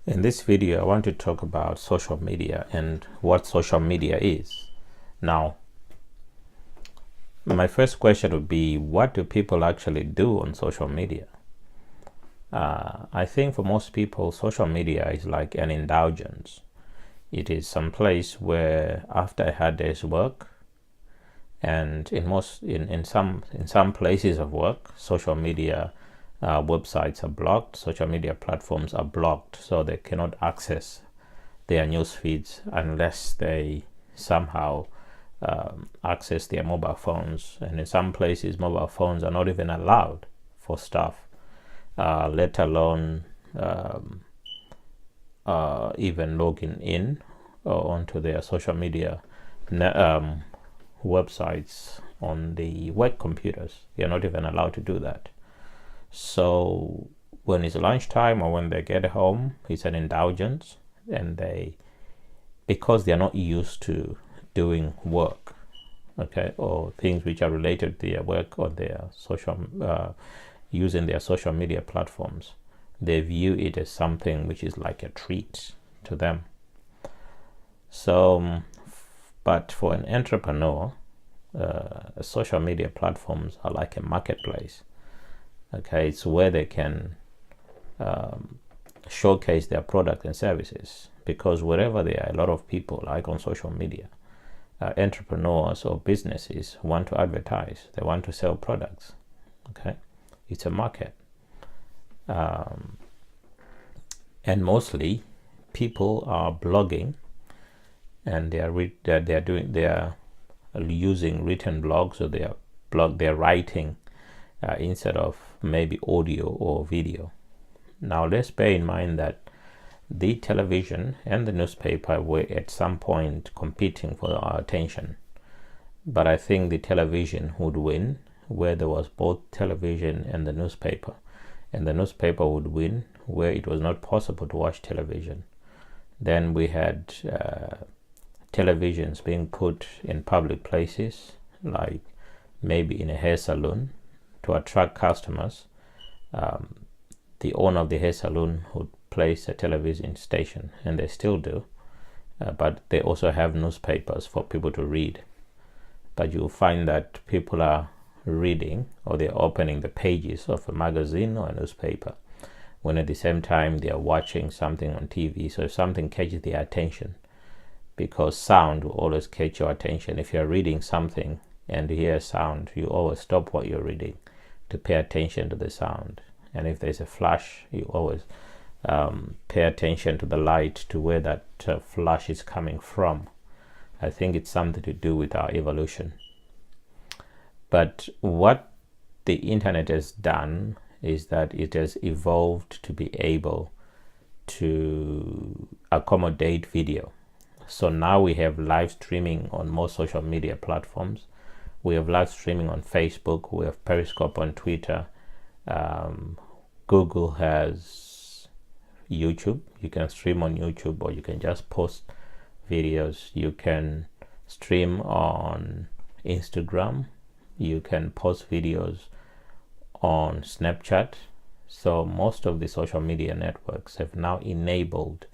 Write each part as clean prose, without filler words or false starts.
In this video, I want to talk about social media and what social media is. Now, my first question would be, what do people actually do on social media? I think for most people, social media is like an indulgence. It is some place where after a hard day's work, and in some places of work, social media websites are blocked, social media platforms are blocked, so they cannot access their news feeds unless they somehow access their mobile phones. And in some places, mobile phones are not even allowed for stuff, let alone even logging in onto their social media websites on the work computers. They're not even allowed to do that. So when it's lunchtime or when they get home, it's an indulgence, and because they're not used to doing work, okay, or things which are related to their work or their social using their social media platforms, they view it as something which is like a treat to them. So but for an entrepreneur, social media platforms are like a marketplace. Okay, it's where they can showcase their product and services, because wherever there are a lot of people, like on social media, entrepreneurs or businesses want to advertise, they want to sell products. Okay, it's a market, and mostly people are blogging, and they are using written blogs, or they're writing instead of maybe audio or video. Now let's bear in mind that the television and the newspaper were at some point competing for our attention, but I think the television would win where there was both television and the newspaper, and the newspaper would win where it was not possible to watch television. Then we had televisions being put in public places, like maybe in a hair salon, to attract customers. The owner of the hair salon would place a television station, and they still do, but they also have newspapers for people to read. But you'll find that people are reading, or they're opening the pages of a magazine or a newspaper, when at the same time they are watching something on TV. So if something catches their attention, because sound will always catch your attention. If you're reading something and you hear sound, you always stop what you're reading to pay attention to the sound. And if there's a flash, you always pay attention to the light, to where that flash is coming from. I think it's something to do with our evolution. But what the internet has done is that it has evolved to be able to accommodate video. So now we have live streaming on most social media platforms. We have live streaming on Facebook. We have Periscope on Twitter. Google has YouTube. You can stream on YouTube, or you can just post videos. You can stream on Instagram. You can post videos on Snapchat. So most of the social media networks have now enabled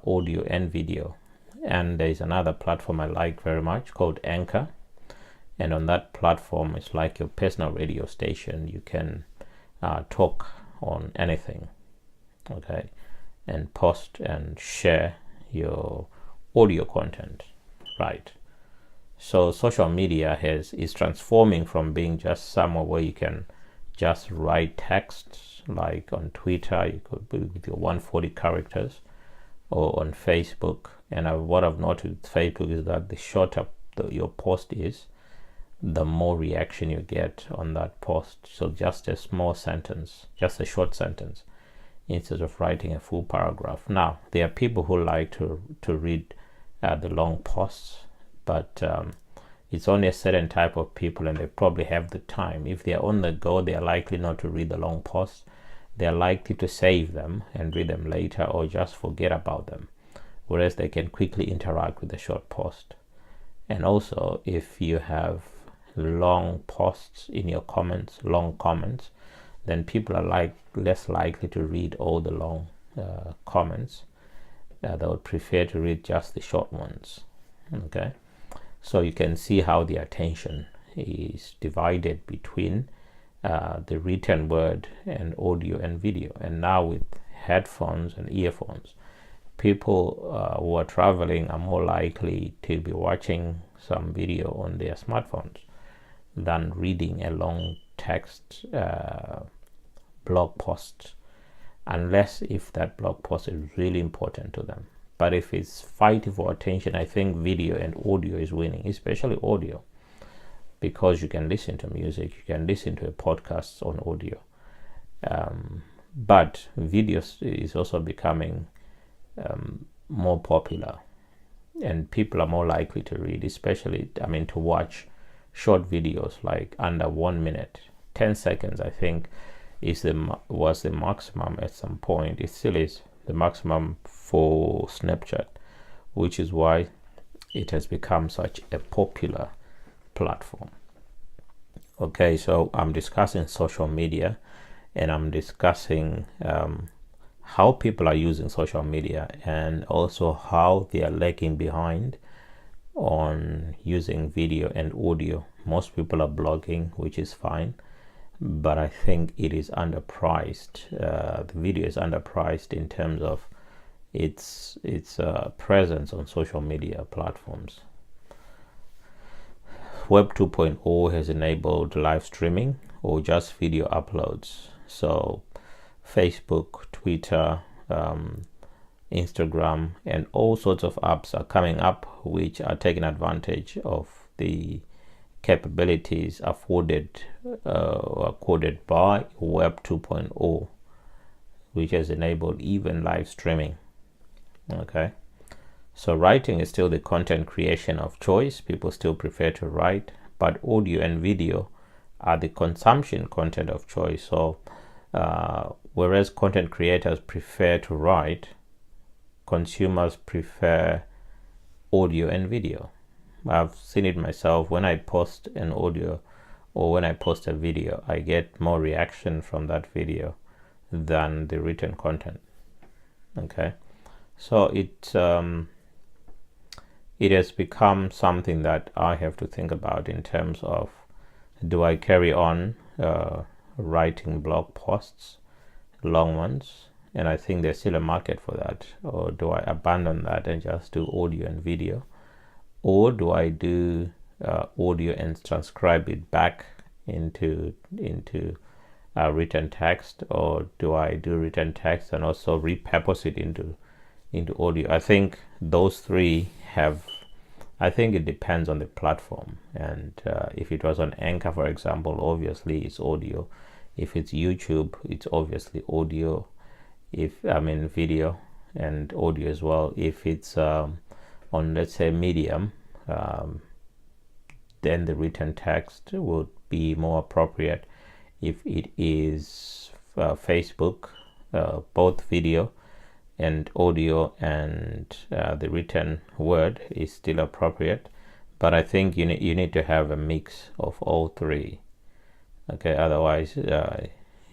audio and video. And there's another platform I like very much called Anchor. And on that platform, it's like your personal radio station. You can talk on anything, okay, and post and share your audio content, right? So social media is transforming from being just somewhere where you can just write text, like on Twitter, you could be with your 140 characters, or on Facebook. And what I've noticed with Facebook is that the shorter your post is, the more reaction you get on that post. So just a small sentence, just a short sentence, instead of writing a full paragraph. Now, there are people who like to read the long posts, but it's only a certain type of people, and they probably have the time. If they're on the go, they're likely not to read the long posts. They're likely to save them and read them later, or just forget about them, whereas they can quickly interact with the short post. And also, if you have long posts in your comments, long comments, then people are less likely to read all the long comments. They would prefer to read just the short ones. Okay, so you can see how the attention is divided between the written word and audio and video. And now with headphones and earphones, people who are traveling are more likely to be watching some video on their smartphones than reading a long text blog post, unless if that blog post is really important to them. But if it's fighting for attention, I think video and audio is winning, especially audio, because you can listen to music, you can listen to a podcast on audio. But video is also becoming more popular, and people are more likely to read, especially, to watch short videos like under 1 minute, 10 seconds, I think was the maximum at some point. It still is the maximum for Snapchat, which is why it has become such a popular platform. Okay, so I'm discussing social media, and I'm discussing how people are using social media, and also how they are lagging behind on using video and audio. Most people are blogging, which is fine, but I think it is underpriced. The video is underpriced in terms of its presence on social media platforms. Web 2.0 has enabled live streaming or just video uploads. So Facebook, Twitter, Instagram, and all sorts of apps are coming up which are taking advantage of the capabilities afforded or coded by Web 2.0, which has enabled even live streaming. Okay, so writing is still the content creation of choice. People still prefer to write, but audio and video are the consumption content of choice. So whereas content creators prefer to write, consumers prefer audio and video. I've seen it myself. When I post an audio or when I post a video, I get more reaction from that video than the written content. Okay, so it has become something that I have to think about in terms of, do I carry on writing blog posts, long ones, and I think there's still a market for that, or do I abandon that and just do audio and video? Or do I do audio and transcribe it back into written text? Or do I do written text and also repurpose it into audio? I think those three have, I think it depends on the platform. And if it was on Anchor, for example, obviously it's audio. If it's YouTube, it's obviously audio. Video and audio as well. If it's on, let's say, Medium, then the written text would be more appropriate. If it is Facebook, both video and audio and the written word is still appropriate. But I think you need to have a mix of all three. Okay, otherwise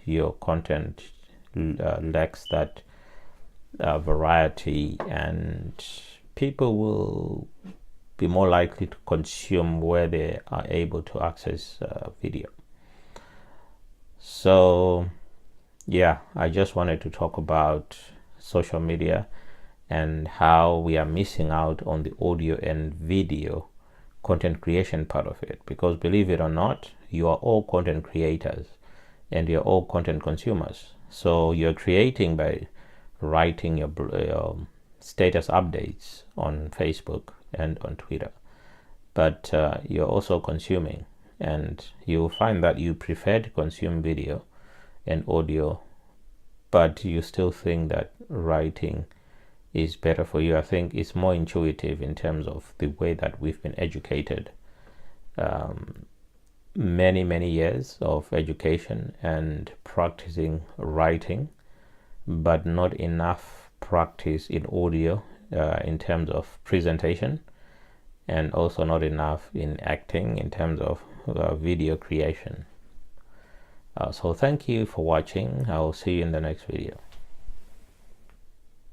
your content lacks that variety, and people will be more likely to consume where they are able to access video. So yeah, I just wanted to talk about social media and how we are missing out on the audio and video content creation part of it, because believe it or not, you are all content creators and you're all content consumers. So you're creating by writing your status updates on Facebook and on Twitter, but you're also consuming, and you'll find that you prefer to consume video and audio, but you still think that writing is better for you. I think it's more intuitive in terms of the way that we've been educated. Many years of education and practicing writing, but not enough practice in audio in terms of presentation, and also not enough in acting in terms of video creation. So thank you for watching. I will see you in the next video.